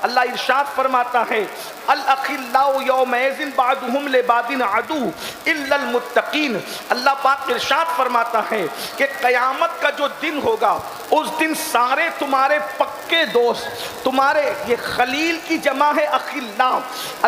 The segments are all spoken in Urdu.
اللہ ارشاد فرماتا ہے الاخلاء یومئذ بعضهم لبعض عدو الا المتقین۔ اللہ پاک ارشاد فرماتا ہے کہ قیامت کا جو دن ہوگا اس دن سارے تمہارے پکے دوست، تمہارے یہ خلیل کی جمع ہے اخلاء۔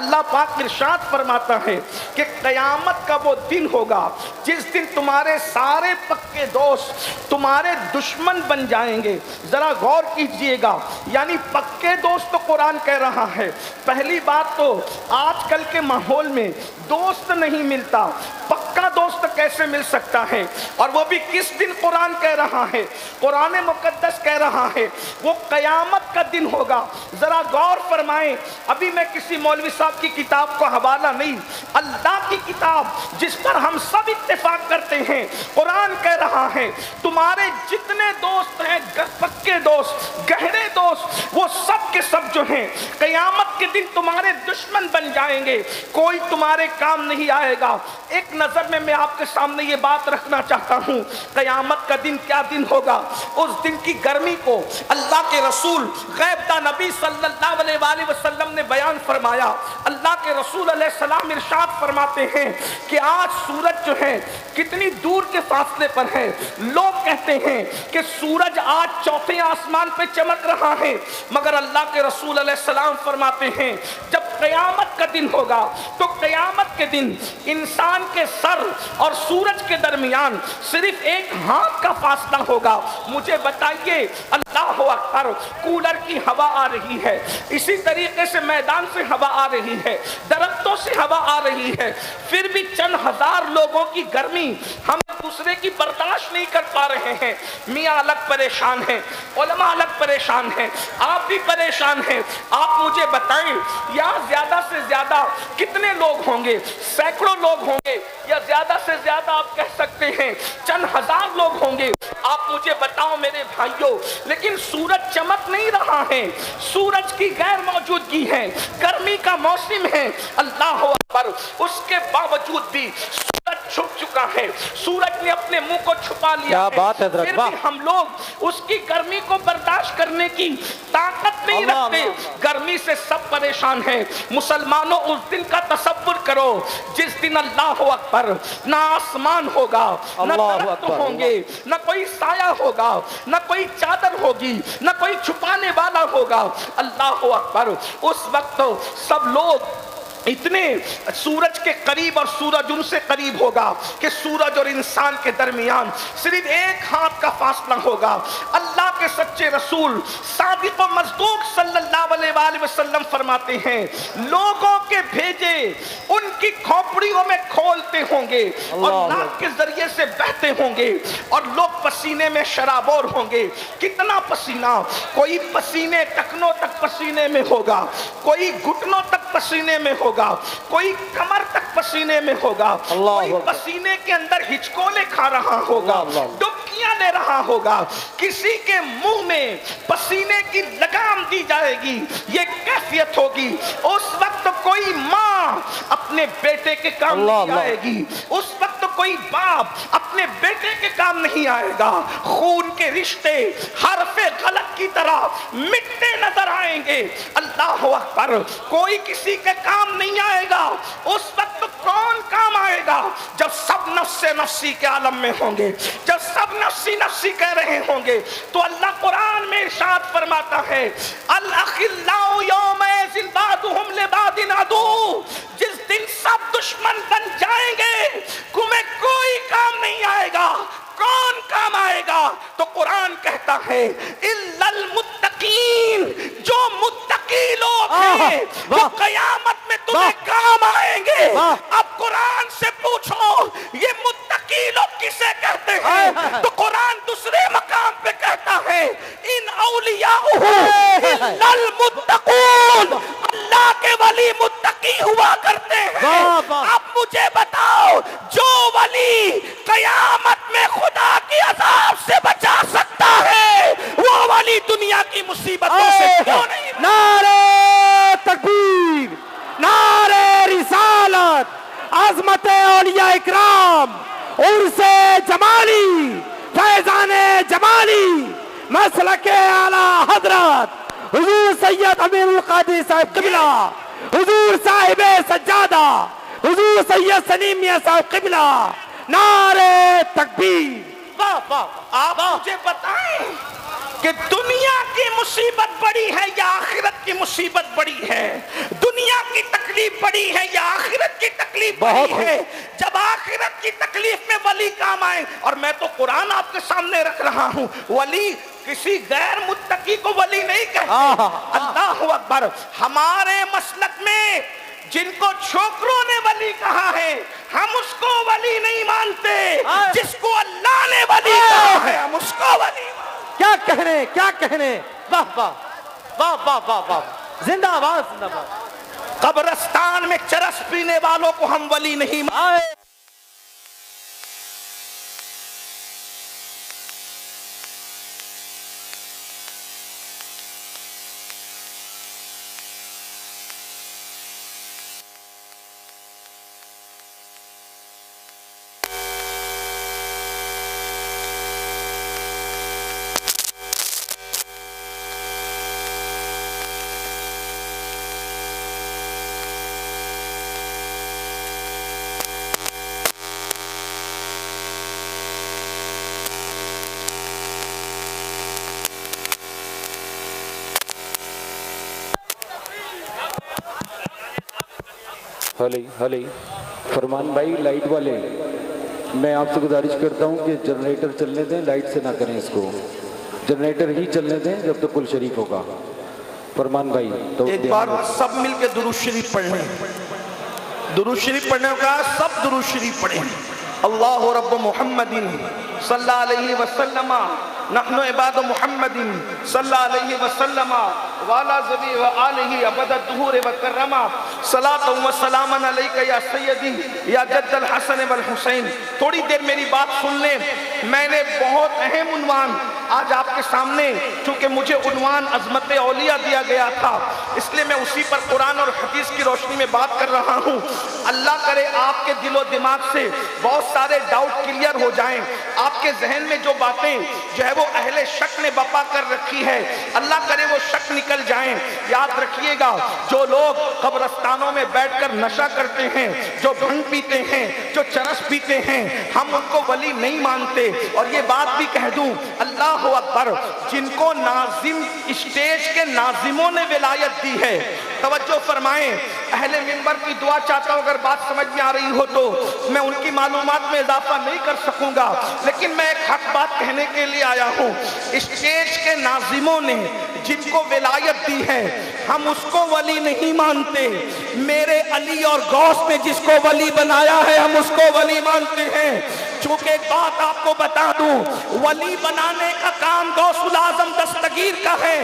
اللہ پاک ارشاد فرماتا ہے کہ قیامت کا وہ دن ہوگا جس دن تمہارے سارے پکے دوست تمہارے دشمن بن جائیں گے۔ ذرا غور کیجئے گا، یعنی پکے دوست تو قرآن کہہ رہا ہے۔ پہلی بات تو آج کل کے ماحول میں دوست نہیں ملتا، پکا دوست کیسے مل سکتا ہے؟ اور وہ بھی کس دن قرآن کہہ رہا ہے، قرآن مقدس کہہ رہا ہے وہ قیامت کا دن ہوگا۔ ذرا غور فرمائیں، ابھی میں کسی مولوی صاحب کی کتاب کو حوالہ نہیں، اللہ کی کتاب جس پر ہم سب اتفاق کرتے ہیں، قرآن کہہ رہا ہے تمہارے جتنے دوست ہیں، پکے دوست، گہرے دوست، وہ سب کے سب جو ہیں قیامت کے دن تمہارے دشمن بن جائیں گے، کوئی تمہارے کام نہیں آئے گا۔ ایک نظر میں آپ کے سامنے یہ بات رکھنا چاہتا ہوں، قیامت کا دن کیا دن ہوگا؟ اس دن کی گرمی کو اللہ کے رسول غیب داں نبی صلی اللہ علیہ وآلہ وسلم نے بیان فرمایا۔ اللہ کے رسول علیہ السلام ارشاد فرماتے ہیں کہ آج سورج جو ہے کتنی دور کے فاصلے پر ہے۔ لوگ کہتے ہیں کہ سورج آج چوتھے آسمان پہ چمک رہا ہے، مگر اللہ کے رسول علیہ السلام فرماتے ہیں جب قیامت کا دن ہوگا تو قیامت کے دن انسان کے سر اور سورج کے درمیان صرف ایک ہاتھ کا فاصلہ ہوگا۔ مجھے بتائیے، اللہ اکبر، کولر کی ہوا آ رہی ہے، اسی طریقے سے میدان سے ہوا آ رہی ہے، درختوں سے ہوا آ رہی ہے، پھر بھی چند ہزار لوگوں کی گرمی ہم دوسرے کی برداشت نہیں کر پا رہے ہیں۔ میاں الگ پریشان ہیں، علماء الگ پریشان ہیں، آپ بھی پریشان ہیں۔ آپ مجھے بتائیں یہاں زیادہ سے زیادہ کتنے لوگ ہوں گے؟ سینکڑوں لوگ ہوں گے یا زیادہ سے زیادہ آپ کہہ سکتے ہیں چند ہزار لوگ ہوں گے؟ آپ مجھے بتاؤ میرے بھائیوں، لیکن سورج چمک نہیں رہا ہے، سورج کی غیر موجودگی ہے، گرمی کا موسم ہے، اللہ اکبر، اس کے باوجود بھی سورج چھپ چکا ہے، سورج نے اپنے منہ کو چھپا لیا ہے، پھر بھی ہم لوگ اس کی گرمی کو برداشت کرنے کی طاقت نہیں رکھتے۔ گرمی سے سب پریشان ہیں۔ مسلمانوں اس دن کا تصور کرو جس دن اللہ اکبر نہ آسمان ہوگا، نہ درخت ہوں گے، نہ کوئی سایہ ہوگا، نہ کوئی چادر ہوگی، نہ کوئی چھپانے والا ہوگا۔ اللہ اکبر، اس وقت سب لوگ اتنے سورج کے قریب اور سورج ان سے قریب ہوگا کہ سورج اور انسان کے درمیان صرف ایک ہاتھ کا فاصلہ ہوگا۔ اللہ کے سچے رسول صادق و مصدوق صلی اللہ علیہ وآلہ وسلم فرماتے ہیں لوگوں کے بھیجے ان کی کھوپڑیوں میں کھولتے ہوں گے اور ناک کے ذریعے سے بہتے ہوں گے اور لوگ پسینے میں شرابور ہوں گے۔ کتنا پسینہ؟ کوئی پسینے ٹکنوں تک پسینے میں ہوگا، کوئی گھٹنوں تک پسینے میں ہوگا، کوئی کمر تک پسینے میں ہوگا، کوئی پسینے کے اندر ہچکولے کھا رہا ہوگا، ڈبکیاں لے رہا ہوگا، کسی کے منہ میں پسینے کی لگام دی جائے گی۔ یہ کیفیت ہوگی۔ اس وقت کوئی ماں اپنے بیٹے کے کام نہیں آئے گی، اس وقت کوئی باپ اپنے بیٹے کے کام نہیں آئے گا۔ خون کے رشتے حرف غلط کی طرح مٹتے نظر آئیں گے۔ اللہ اکبر، کوئی کسی کے کام نہیں آئے گا۔ اس وقت کون کام آئے گا؟ جب سب نفس نفسی کے عالم میں ہوں گے، جب سب نفسی نفسی کہہ رہے ہوں گے، تو اللہ قرآن میں ارشاد فرماتا ہے الاخلاء یومئذ بعضهم لبعض عدو، جس دن سب دشمن بن جائیں گے، تمہیں کوئی کام نہیں آئے گا۔ کون کام آئے گا؟ تو قرآن کہتا ہے الا المتقین، جو متقی لوگ ہیں وہ قیامت میں تمہیں کام آئیں گے۔ اب قرآن سے پوچھو یہ متقی لوگ کسے کہتے ہیں؟ تو قرآن دوسرے مقام پہ کہتا ہے ان اولیاءہ الا المتقون، اللہ کے ولی متقی ہوا کرتے ہیں۔ اب مجھے بتاؤ جو ولی قیامت میں خدا کی عذاب سے بچا سکتا ہے وہ ولی دنیا کی مصیبتوں سے کیوں نہیں؟ نعرہ تکبیر، نعرہ رسالت، عظمت اولیاء اکرام، عرس جمالی، فیضان جمالی، مسلک اعلی حضرت حضور سید امیر القادری صاحب قبلہ، حضور صاحب سجادہ حضور سید سلیم میاں صاحب قبلہ، نعرہ تکبیر۔ واہ واہ، آپ مجھے بتائیں کہ دنیا کی مصیبت بڑی ہے یا آخرت کی مصیبت بڑی ہے؟ دنیا کی تکلیف بڑی ہے یا آخرت کی تکلیف بڑی ہے؟ جب آخرت کی تکلیف میں ولی کام آئے، اور میں تو قرآن آپ کے سامنے رکھ رہا ہوں، ولی کسی غیر متقی کو ولی نہیں کہتے۔ اللہ اکبر۔ ہمارے مسلک میں جن کو چھوکروں نے ولی کہا ہے، ہم اس کو ولی نہیں مانتے۔ جس کو اللہ نے ولی کہا ہے، ہم اس کو ولی مانتے۔ کیا کہنے، کیا کہنے، واہ واہ واہ واہ واہ واہ، زندہ آباد زندہ آباد۔ قبرستان میں چرس پینے والوں کو ہم ولی نہیں مانتے۔ ہلی فرمان بھائی، لائٹ والے میں آپ سے گزارش کرتا ہوں کہ جنریٹر چلنے دیں، لائٹ سے نہ کریں اس کو، جنریٹر ہی چلنے دیں جب تک کل شریف ہوگا۔ فرمان بھائی تو ایک بار سب مل کے درود شریف پڑھیں، درود شریف پڑھنے کا سب درود شریف پڑھیں۔ اللہ رب محمد صلی اللہ علیہ وسلم، نحن عباد محمد صلی اللہ علیہ وسلم والا زبی و آلہ ابد الدہور وکرما، صلاۃ و سلام علیکہ یا سیدی یا جد الحسن والحسین۔ تھوڑی دیر میری بات سن لیں، میں نے بہت اہم عنوان آج آپ کے سامنے، چونکہ مجھے عنوان عظمت اولیاء دیا گیا تھا، اس لیے میں اسی پر قرآن اور حدیث کی روشنی میں بات کر رہا ہوں۔ اللہ کرے آپ کے دل و دماغ سے بہت سارے ڈاؤٹ کلیئر ہو جائیں، آپ کے ذہن میں جو باتیں جو ہے وہ اہل شک نے بپا کر رکھی ہے، اللہ کرے وہ شک نکل جائیں۔ یاد رکھیے گا، جو لوگ قبرستانوں میں بیٹھ کر نشہ کرتے ہیں، جو بھنگ پیتے ہیں، جو چرس پیتے ہیں، ہم ان کو ولی نہیں مانتے۔ اور یہ بات بھی کہہ دوں، اللہ اکبر، جن کو ناظم اسٹیج کے ناظموں نے ولایت دی ہے، توجہ فرمائیں، اہل منبر کی دعا چاہتا ہوں، اگر بات سمجھ میں آ رہی ہو تو میں ان کی معلومات میں اضافہ نہیں کر سکوں گا، لیکن میں ایک حق بات کہنے کے لیے آیا ہوں۔ اسٹیج کے ناظموں نے جن کو ولایت دی ہے، ہم اس کو ولی نہیں مانتے۔ میرے علی اور غوث نے جس کو ولی بنایا ہے، ہم اس کو ولی مانتے ہیں۔ چونکہ ایک بات آپ کو بتا دوں، ولی بنانے کا کام غوث العظم دستگیر کا ہے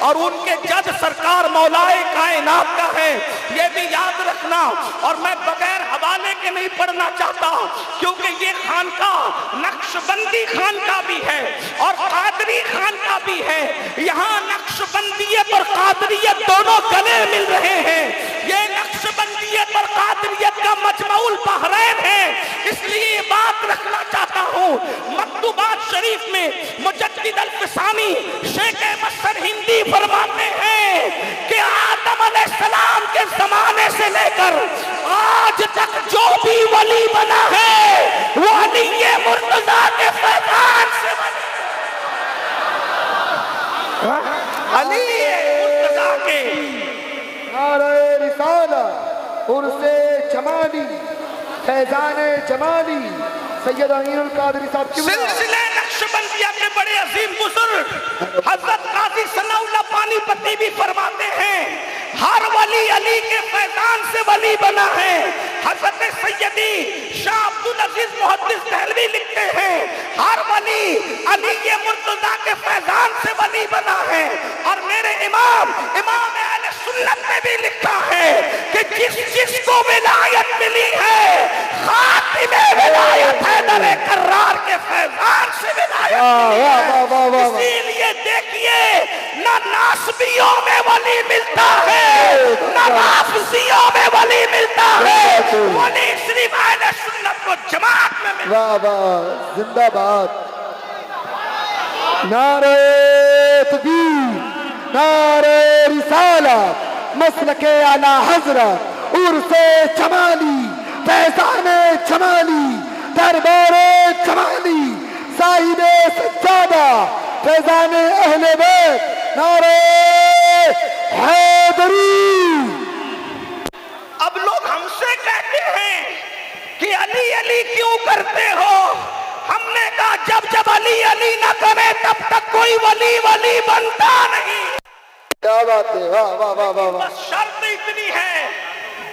اور ان کے جد سرکار مولائے کائنات کا ہے، یہ بھی یاد رکھنا۔ اور میں بغیر حوالے کے نہیں پڑھنا چاہتا، کیونکہ یہ خانقاہ نقشبندی خانقاہ بھی ہے اور قادری خانقاہ بھی ہے۔ یہاں نقشبندیت اور قادریت دونوں گلے مل رہے ہیں۔ یہ نقشبندیت اور قادریت کا مجمع البحرین ہے، اس لیے یہ بات رکھنا چاہتا ہوں۔ مکتوبات شریف میں مجدد الفسانی شیخ مصر ہندی فرماتے ہیں کہ آدم علیہ السلام کے زمانے سے لے کر آج تک جو بھی ولی بنا ہے، وہ علی مرتضیٰ کے فیضان سے بنا، علی مرتضیٰ کے۔ نعرہ رسالت، عرس جمالی، فیضان جمالی، سید امیر القادری صاحب کی سلسلہ نقشبندیہ کے بڑے عظیم بزرگ حضرت قاضی ثناء اللہ پانی پتی بھی فرماتے ہیں، ہر ولی علی کے فیضان سے ولی بنا ہے۔ حضرت سیدی شاہ عبدالعزیز محدث دہلوی لکھتے ہیں، ہر ولی علی مرتضیٰ کے فیضان سے ولی بنا ہے۔ اور میرے امام اہل سنت نے بھی لکھا ہے کہ جس کو ولایت ملی ہے، خاتم ولایت حیدر کرار کے فیضان سے ولایت ملی ہے۔ اسی لیے دیکھیے، نہ ناسبیوں میں ولی ملتا ہے، نہ رافضیوں میں ولی ملتا ہے، ولی صرف اہل سنت کو جماعت میں ملتا ہے۔ واہ واہ، زندہ باد، نعرہ تکبیر، نعرہ رسالت مسلک اعلی حضرت عرس جمالی فیضان جمالی دربار جمالی صاحب سجادہ فیضان اہل بیت نعرہ حیدری۔ اب لوگ ہم سے کہتے ہیں کہ علی علی کیوں کرتے ہو؟ ہم نے کہا جب جب علی علی نہ کرے تب تک کوئی ولی ولی بنتا نہیں۔ کیا بات ہے، واہ واہ واہ واہ واہ۔ بس شرط اتنی ہے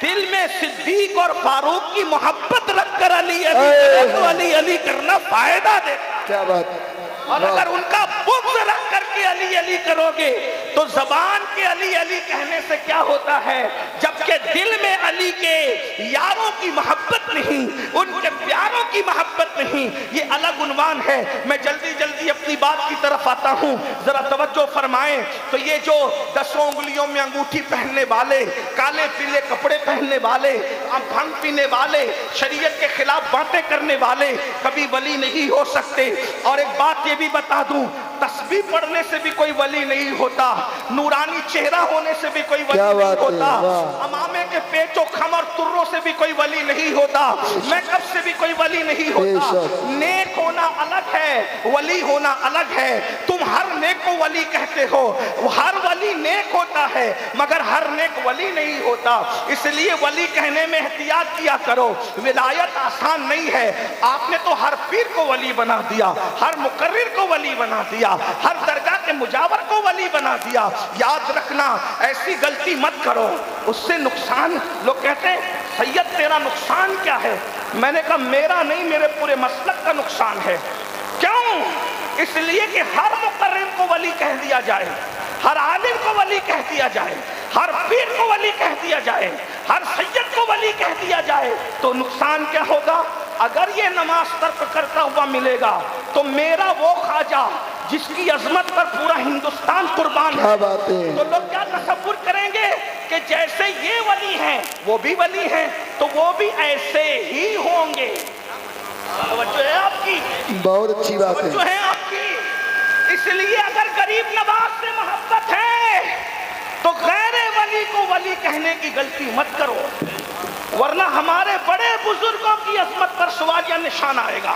دل میں صدیق اور فاروق کی محبت رکھ کر علی علی کرے تو علی علی کرنا فائدہ دیتا ہے۔ کیا بات ہے، اور اگر ان کا بغض رکھ کر کے علی علی کرو گے تو زبان کے علی علی کہنے سے کیا ہوتا ہے، جبکہ دل میں علی کے یاروں کی محبت نہیں، ان کے پیاروں کی محبت نہیں، یہ الگ عنوان ہے۔ میں جلدی جلدی اپنی بات کی طرف آتا ہوں، ذرا توجہ فرمائیں۔ تو یہ جو 10 انگلیوں میں انگوٹھی پہننے والے، کالے پیلے کپڑے پہننے والے، بھنگ پینے والے، شریعت کے خلاف باتیں کرنے والے کبھی ولی نہیں ہو سکتے۔ اور ایک بات یہ بھی بتا دوں، تسبیح پڑھنے سے بھی کوئی ولی نہیں ہوتا، نورانی چہرہ ہونے سے بھی کوئی ولی نہیں ہوتا، امامے کے پیچ و خم اور تروں سے بھی کوئی ولی نہیں ہوتا، میک اپ سے بھی کوئی ولی نہیں ہوتا۔ نیک ہونا الگ ہے، ولی ہونا الگ ہے۔ تم ہر نیک کو ولی کہتے ہو، ہر ولی نیک ہوتا ہے مگر ہر نیک ولی نہیں ہوتا، اس لیے ولی کہنے میں احتیاط کیا کرو۔ ولایت آسان نہیں ہے، آپ نے تو ہر پیر کو ولی بنا دیا، ہر مقرر کو ولی بنا دیا، ہر درگاہ کے مجاور کو ولی بنا دیا۔ یاد رکھنا ایسی غلطی مت کرو، اس سے نقصان۔ لوگ کہتے ہیں سید تیرا نقصان کیا ہے؟ میں نے کہا میرا نہیں، میرے پورے مسلک کا نقصان ہے۔ کیوں؟ اس لیے کہ ہر مقرر کو ولی کہہ دیا جائے، ہر عالم کو ولی کہہ دیا جائے، ہر پیر کو ولی کہہ دیا جائے، ہر سید کو ولی کہہ دیا جائے تو نقصان کیا ہوگا؟ اگر یہ نماز ترک کرتا ہوا ملے گا تو میرا وہ خواجہ جس کی عظمت پر پورا ہندوستان قربان ہے، تو لوگ کیا تصور کریں گے کہ جیسے یہ ولی ہیں وہ بھی ولی ہیں تو وہ بھی ایسے ہی ہوں گے۔ توجہ ہے آپ کی؟ بہت اچھی بات ہے، توجہ ہے آپ کی؟ اس لیے اگر غریب نواز سے محبت ہے تو غیر ولی کو ولی کہنے کی غلطی مت کرو، ورنہ ہمارے بڑے بزرگوں کی عظمت پر سوالیہ نشان آئے گا۔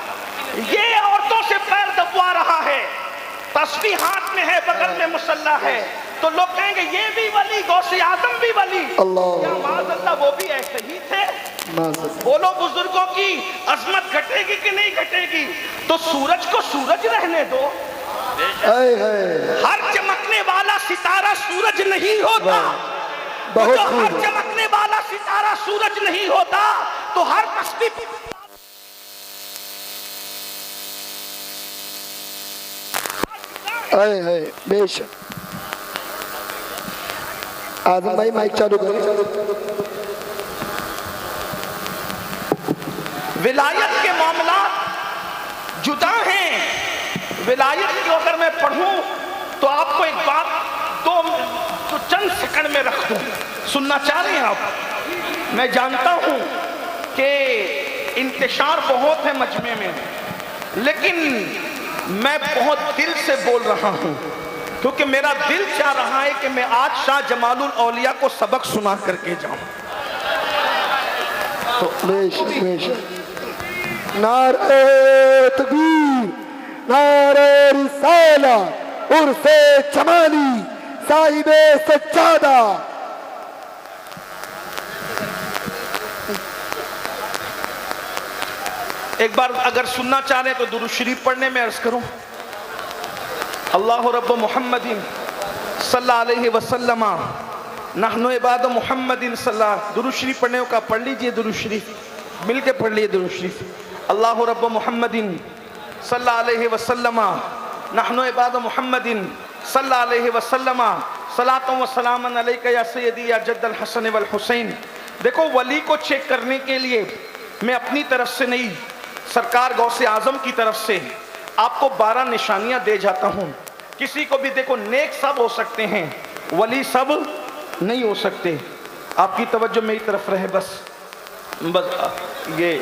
یہ عورتوں سے پیر دبوا رہا ہے، تسبیح ہاتھ میں ہے، بغل میں مسلح ہے، تو لوگ کہیں گے یہ بھی ولی، غوث اعظم بھی ولی، یا معاذ اللہ وہ بھی ایسے ہی تھے۔ بولو بزرگوں کی عظمت گھٹے گی کہ نہیں گھٹے گی؟ تو سورج کو سورج رہنے دو، ہر چمکنے والا ستارہ سورج نہیں ہوتا، جو ہر چمکنے والا ستارہ سورج نہیں ہوتا تو ہر تسبیح بے شک۔ آدم بھائی مائک چالو کریں۔ ولایت کے معاملات جدا ہیں۔ ولایت کی اگر میں پڑھوں تو آپ کو ایک بات تو چند سیکنڈ میں رکھ دوں، سننا چاہ رہے ہیں آپ؟ میں جانتا ہوں کہ انتشار بہت ہے مجمع میں، لیکن میں بہت دل سے بول رہا ہوں کیونکہ میرا دل چاہ رہا ہے کہ میں آج شاہ جمال الاولیاء کو سبق سنا کر کے جاؤں۔ بے شک بے شک۔ نعرہ تکبیر، نعرہ رسالت عرس جمالی صاحب سجادہ۔ ایک بار اگر سننا چاہ رہے ہیں تو درود شریف پڑھنے میں عرض کروں، اللہ رب محمد صلی اللہ علیہ وسلم نحن عباد محمد صلی اللہ۔ درود شریف پڑھنے کا پڑھ لیجئے، درود شریف مل کے پڑھ لیجئے درود شریف۔ اللہ رب محمد صلی اللہ علیہ وسلم نحن عباد محمد صلی اللہ علیہ وسلم صلاۃ و سلام علیک یا سیدی یا جد الحسن والحسین۔ دیکھو ولی کو چیک کرنے کے لیے میں اپنی طرف سے نہیں، سرکار غوث اعظم کی طرف سے آپ کو 12 نشانیاں دے جاتا ہوں۔ کسی کو بھی دیکھو، نیک سب ہو سکتے ہیں، ولی سب نہیں ہو سکتے۔ آپ کی توجہ میری طرف رہے، بس یہ